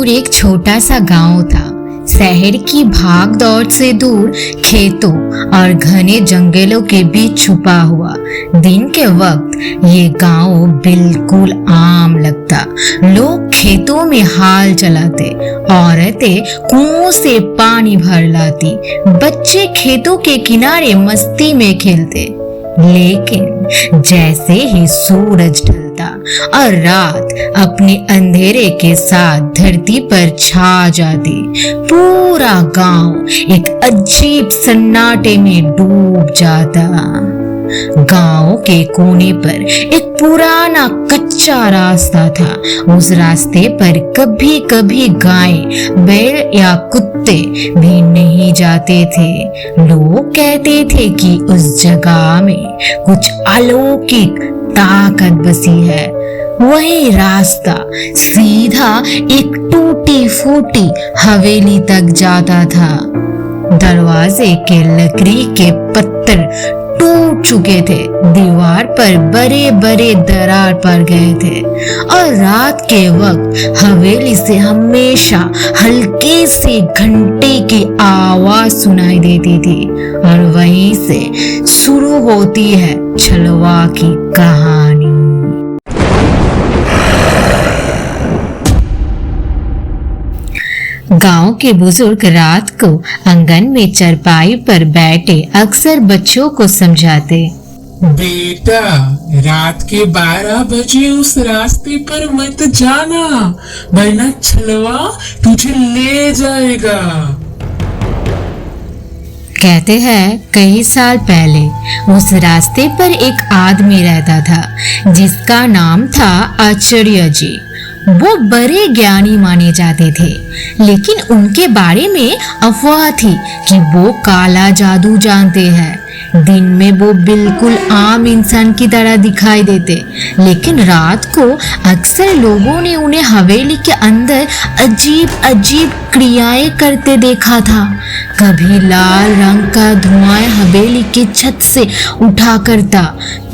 एक छोटा सा गांव था। शहर की भाग दौड़ से दूर, खेतों और घने जंगलों के बीच छुपा हुआ। दिन के वक्त ये गांव बिल्कुल आम लगता। लोग खेतों में हाल चलाते, औरतें कुओं से पानी भर लाती, बच्चे खेतों के किनारे मस्ती में खेलते। लेकिन जैसे ही सूरज ढलता और रात अपने अंधेरे के साथ धरती पर छा जाती, पूरा गांव एक अजीब सन्नाटे में डूब जाता। गांव के कोने पर एक पुराना कच्चा रास्ता था। उस रास्ते पर कभी कभी गायें, बैल या कुत्ते भी नहीं जाते थे। लोग कहते थे कि उस जगह में कुछ अलौकिक ताकत बसी है। वही रास्ता सीधा एक टूटी फूटी हवेली तक जाता था। दरवाजे के लकड़ी के पत्थर टूट चुके थे, दीवार पर बड़े बड़े दरार पड़ गए थे और रात के वक्त हवेली से हमेशा हल्के से घंटे की आवाज सुनाई देती थी। और वहीं से शुरू होती है छलवा की कहानी। गांव के बुजुर्ग रात को आंगन में चरपाई पर बैठे अक्सर बच्चों को समझाते, बेटा, रात के 12 बजे उस रास्ते पर मत जाना, वरना छलवा तुझे ले जाएगा। कहते हैं कई साल पहले उस रास्ते पर एक आदमी रहता था जिसका नाम था आचार्य जी। वो बड़े ज्ञानी माने जाते थे, लेकिन उनके बारे में अफवाह थी कि वो काला जादू जानते हैं। दिन में वो बिल्कुल आम इंसान की तरह दिखाई देते, लेकिन रात को अक्सर लोगों ने उन्हें हवेली के अंदर अजीब अजीब क्रियाएं करते देखा था। कभी लाल रंग का धुआं हवेली की छत से उठा करता,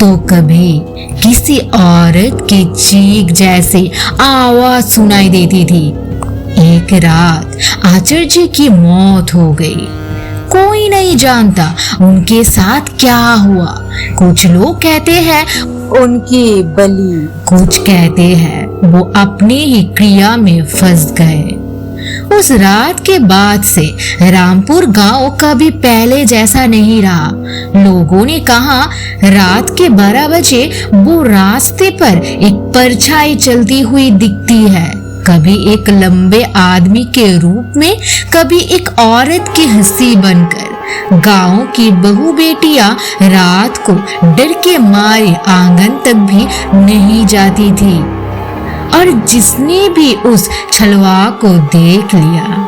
तो कभी किसी औरत की चीख जैसी आवाज सुनाई देती थी। एक रात आचार्य जी की मौत हो गई। कोई नहीं जानता उनके साथ क्या हुआ। कुछ लोग कहते हैं उनकी बलि, कुछ कहते हैं वो अपनी ही क्रिया में फंस गए। उस रात के बाद से रामपुर गांव कभी पहले जैसा नहीं रहा। लोगों ने कहा रात के 12 बजे वो रास्ते पर एक परछाई चलती हुई दिखती है, कभी एक लंबे आदमी के रूप में, कभी एक औरत की हंसी बनकर। गांव की बहू बेटियां रात को डर के मारे आंगन तक भी नहीं जाती थी, और जिसने भी उस छलवा को देख लिया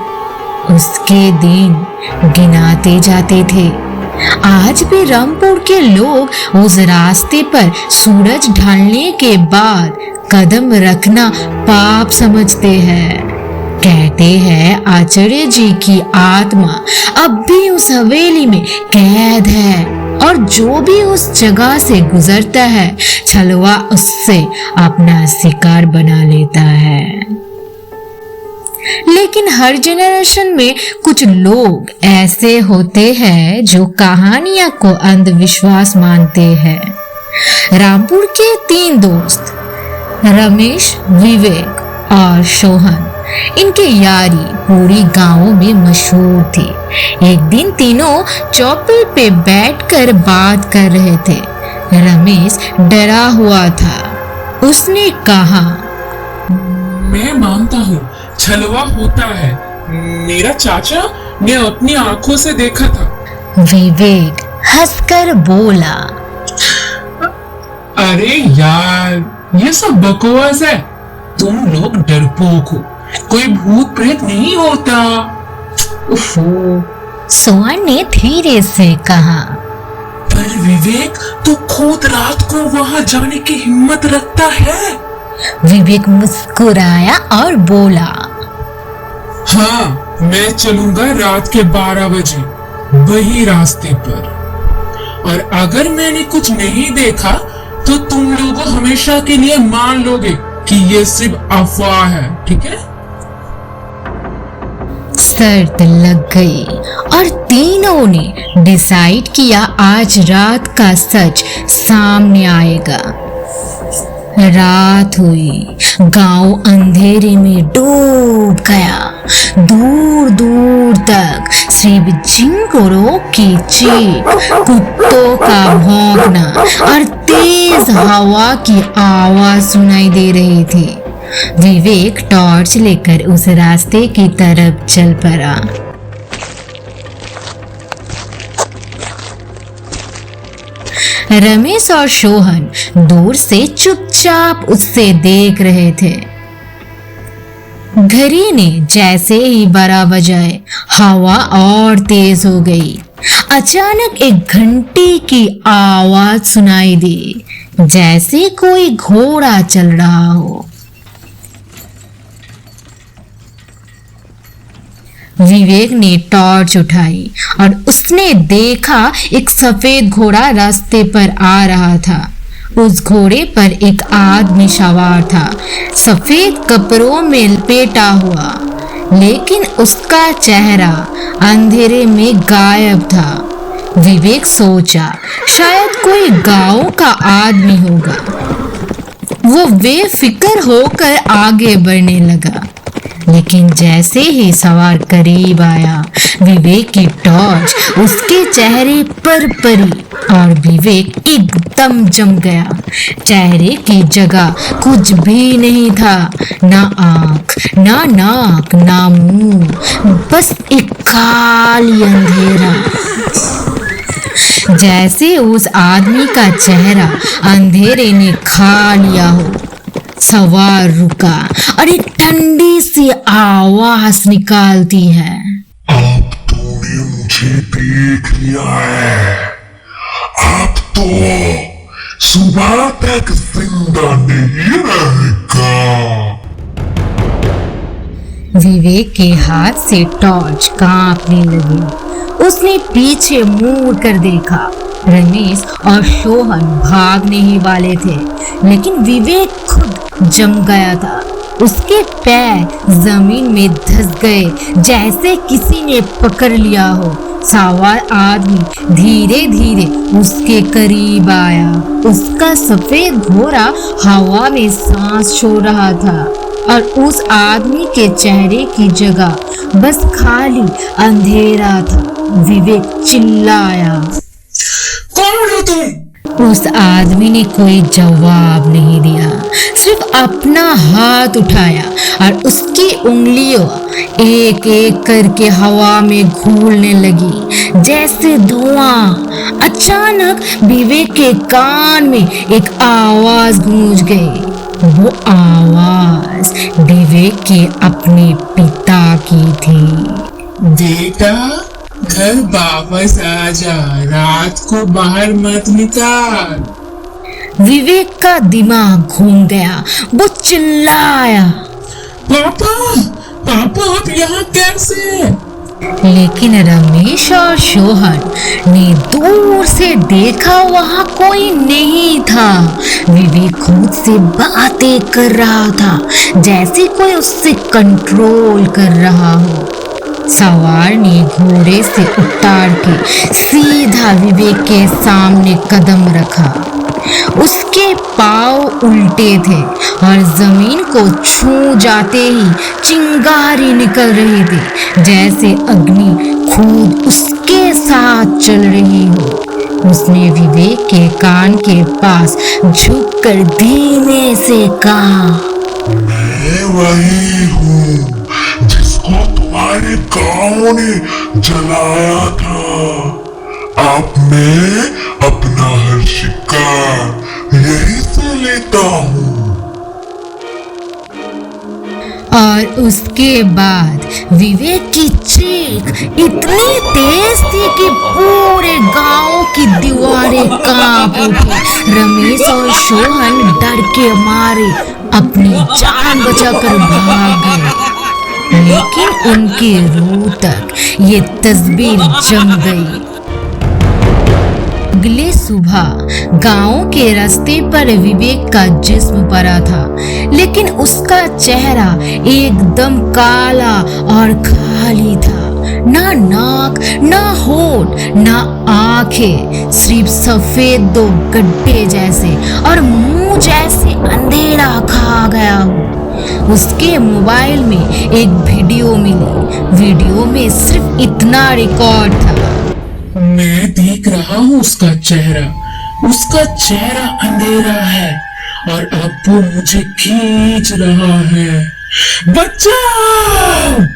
उसके दिन गिनाते जाते थे। आज भी रामपुर के लोग उस रास्ते पर सूरज ढलने के बाद कदम रखना पाप समझते हैं। कहते हैं आचार्य जी की आत्मा अब भी उस हवेली में कैद है, और जो भी उस जगह से गुजरता है छलवा उससे अपना शिकार बना लेता है। लेकिन हर जनरेशन में कुछ लोग ऐसे होते हैं जो कहानियां को अंधविश्वास मानते हैं। रामपुर के 3 दोस्त रमेश, विवेक और सोहन, इनकी यारी पूरी गांव में मशहूर थी। एक दिन तीनों चौपाल पे बैठकर बात कर रहे थे। रमेश डरा हुआ था। उसने कहा, मैं मानता हूँ छलवा होता है, मेरा चाचा ने अपनी आंखों से देखा था। विवेक हंसकर बोला, अरे यार, ये सब बकवास है, तुम लोग डरपोक हो, कोई भूत प्रेत नहीं होता। सोहन ने धीरे से कहा, पर विवेक तो खुद रात को वहां जाने की हिम्मत रखता है। विवेक मुस्कुराया और बोला, हाँ, मैं चलूंगा रात के 12 बजे वही रास्ते पर, और अगर मैंने कुछ नहीं देखा तो तुम लोगों हमेशा के लिए मान लोगे कि ये सिर्फ अफवाह है, ठीक है? शर्त लग गई और तीनों ने डिसाइड किया आज रात का सच सामने आएगा। रात हुई, गांव अंधेरे में डूब गया। दूर दूर तक सिर्फ झिंगुरों की चीख, कुत्तों का भौंकना और तेज हवा की आवाज सुनाई दे रही थी। विवेक टॉर्च लेकर उस रास्ते की तरफ चल पड़ा। रमेश और सोहन दूर से चुपचाप उससे देख रहे थे। घड़ी ने जैसे ही 12 बजाए, हवा और तेज हो गई। अचानक एक घंटी की आवाज सुनाई दी, जैसे कोई घोड़ा चल रहा हो। विवेक ने टॉर्च उठाई और उसने देखा एक सफेद घोड़ा रास्ते पर आ रहा था। उस घोड़े पर एक आदमी सवार था, सफेद कपड़ों में लपेटा हुआ, लेकिन उसका चेहरा अंधेरे में गायब था। विवेक सोचा शायद कोई गांव का आदमी होगा। वो बेफिक्र होकर आगे बढ़ने लगा, लेकिन जैसे ही सवार करीब आया, विवेक की टॉर्च उसके चेहरे पर पड़ी और विवेक एकदम जम गया। चेहरे की जगह कुछ भी नहीं था, ना आंख, ना नाक, ना मुंह, बस एक खाली अंधेरा। जैसे उस आदमी का चेहरा अंधेरे ने खा लिया हो। सवार रुका और एक ठंडी सी आवाज निकालती है, अब तूने मुझे देख लिया है। अब तो सुबह तक जिंदा नहीं रहेगा। विवेक के हाथ से टॉर्च कांपने लगी। उसने पीछे मुड़ कर देखा। रमेश और सोहन भागने ही वाले थे, लेकिन विवेक खुद जम गया था। उसके पैर जमीन में धंस गए, जैसे किसी ने पकड़ लिया हो। सवार आदमी धीरे धीरे उसके करीब आया। उसका सफेद घोड़ा हवा में सांस छोड़ रहा था और उस आदमी के चेहरे की जगह बस खाली अंधेरा था। विवेक चिल्लाया, कौन हो तुम? उस आदमी ने कोई जवाब नहीं दिया, सिर्फ अपना हाथ उठाया और उसकी उंगलियों एक एक करके हवा में घूमने लगी जैसे धुआं। अचानक विवेक के कान में एक आवाज गूंज गई। वो आवाज विवेक के अपने पिता की थी। बेटा, घर वापस आ जा, रात को बाहर मत निकाल। विवेक का दिमाग घूम गया। वो चिल्लाया, पापा, पापा आप यहाँ कैसे? लेकिन रमेश और सोहन ने दूर से देखा, वहां कोई नहीं था। विवेक खुद से बातें कर रहा था, जैसे कोई उससे कंट्रोल कर रहा हो। सवार ने घोड़े से उतार के सीधा विवेक के सामने कदम रखा। उसके पांव उल्टे थे और जमीन को छू जाते ही चिंगारी निकल रही थी, जैसे अग्नि खुद उसके साथ चल रही हो। उसने विवेक के कान के पास झुककर धीमे से कहा, मैं वही हूँ जिसको तुम्हारे गांव ने जलाया था। अब मैं अपना हर शिकार यहीं से लेता हूँ। और उसके बाद विवेक की चीख इतनी तेज थी कि पूरे गांव की दीवारें कांप उठी। रमेश और सोहन डर के मारे अपनी जान बचाकर भाग गए, लेकिन उनकी रूह तक ये तस्वीर जम गई। अगले सुबह गांव के रास्ते पर विवेक का जिस्म पड़ा था, लेकिन उसका चेहरा एकदम काला और खाली था। ना नाक, ना होठ, ना आंखें, सिर्फ सफेद दो गड्ढे जैसे और मुंह जैसे अंधेरा खा गया हो। उसके मोबाइल में एक वीडियो मिली। वीडियो में सिर्फ इतना रिकॉर्ड था। मैं देख रहा हूँ उसका चेहरा अंधेरा है और अब वो मुझे खींच रहा है। बचाओ!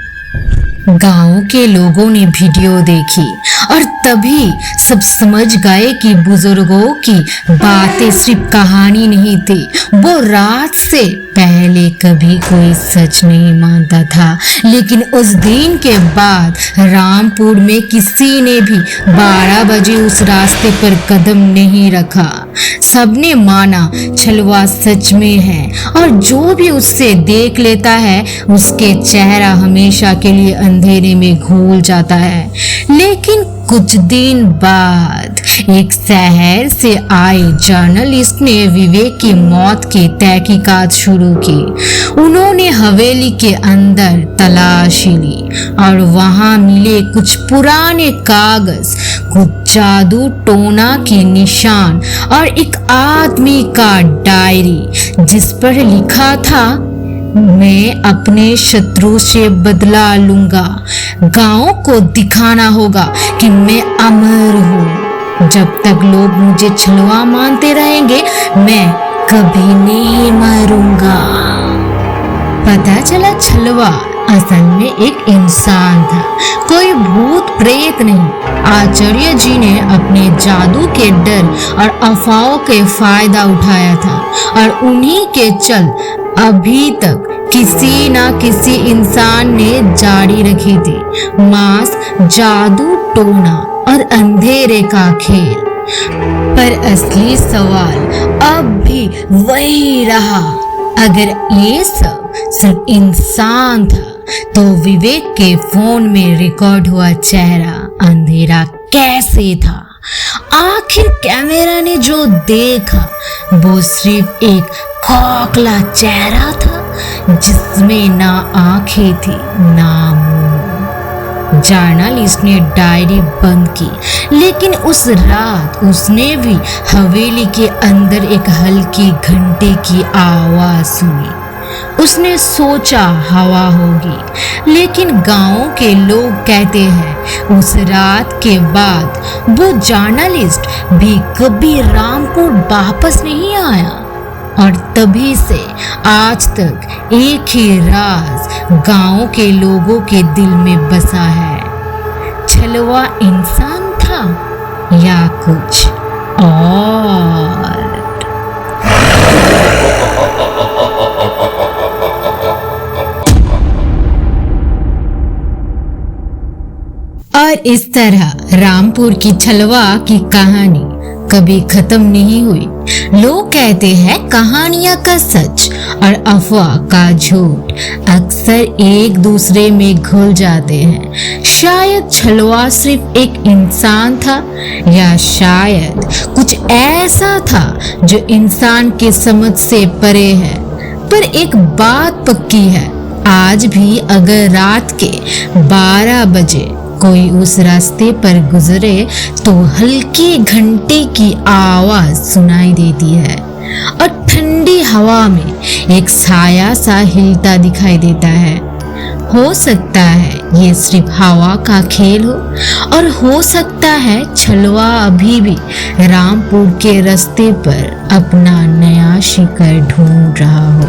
गांव के लोगों ने वीडियो देखी और तभी सब समझ गए कि बुजुर्गों की बातें सिर्फ कहानी नहीं थी। वो रात से पहले कभी कोई सच नहीं मानता था, लेकिन उस दिन के बाद रामपुर में किसी ने भी 12 बजे उस रास्ते पर कदम नहीं रखा। सबने माना छलवा सच में है और जो भी उससे देख लेता है उसके चेहरा हमेशा के लिए अंधेरे में घुल जाता है। लेकिन कुछ दिन बाद एक शहर से आए जर्नलिस्ट ने विवेक की मौत की तहकीकात शुरू की। उन्होंने हवेली के अंदर तलाशी ली और वहां मिले कुछ पुराने कागज, कुछ जादू टोना के निशान और एक आदमी का डायरी जिस पर लिखा था, मैं अपने शत्रु से बदला लूंगा। गांव को दिखाना होगा कि मैं अमर हूँ। जब तक लोग मुझे छलवा मानते रहेंगे मैं कभी नहीं मरूंगा। पता चला छलवा असल में एक इंसान था, कोई भूत प्रेत नहीं। आचार्य जी ने अपने जादू के डर और अफवाहों के फायदा उठाया था और उन्हीं के चल अभी तक किसी ना किसी इंसान ने जारी रखी थी मांस, जादू टोना और अंधेरे का खेल। पर असली सवाल अब भी वही रहा, अगर ये सब सिर्फ इंसान था तो विवेक के फोन में रिकॉर्ड हुआ चेहरा अंधेरा कैसे था? आखिर कैमरा ने जो देखा वो सिर्फ एक खोखला चेहरा था जिसमें ना आंखें थी ना मुंह। जर्नलिस्ट ने डायरी बंद की, लेकिन उस रात उसने भी हवेली के अंदर एक हल्की घंटे की आवाज सुनी। उसने सोचा हवा होगी, लेकिन गांव के लोग कहते हैं उस रात के बाद वो जर्नलिस्ट भी कभी रामपुर वापस नहीं आया। और तभी से आज तक एक ही राज गांव के लोगों के दिल में बसा है, छलवा इंसान था या कुछ और। और इस तरह रामपुर की छलवा की कहानी कभी खत्म नहीं हुई। लोग कहते हैं कहानियां का सच और अफवाह का झूठ अक्सर एक दूसरे में घुल जाते हैं। शायद छलवा सिर्फ एक इंसान था या शायद कुछ ऐसा था जो इंसान के समझ से परे है। पर एक बात पक्की है, आज भी अगर रात के 12 बजे कोई उस रास्ते पर गुजरे तो हल्की घंटे की आवाज सुनाई देती है और ठंडी हवा में एक साया सा हिलता दिखाई देता है। हो सकता है ये सिर्फ हवा का खेल हो और हो सकता है छलवा अभी भी रामपुर के रास्ते पर अपना नया शिकार ढूंढ रहा हो।